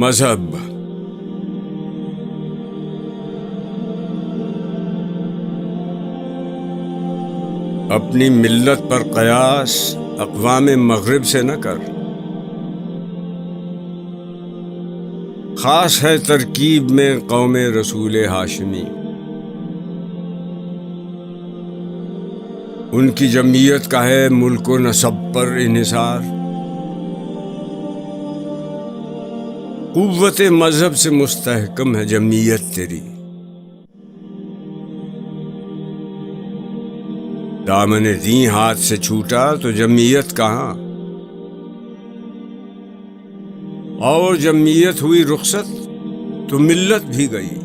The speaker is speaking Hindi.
मजहब। अपनी मिल्लत पर कयास अक़वाम मग़रिब से न कर। ख़ास है तरकीब में कौम रसूल हाशिमी। उनकी जमीयत का है मुल्क व नसब पर इन्हिसार। क़ुव्वत मजहब से मुस्तहकम है जमीयत तेरी। दामन दी हाथ से छूटा तो जमीयत कहाँ, और जमीयत हुई रुखसत तो मिल्लत भी गई।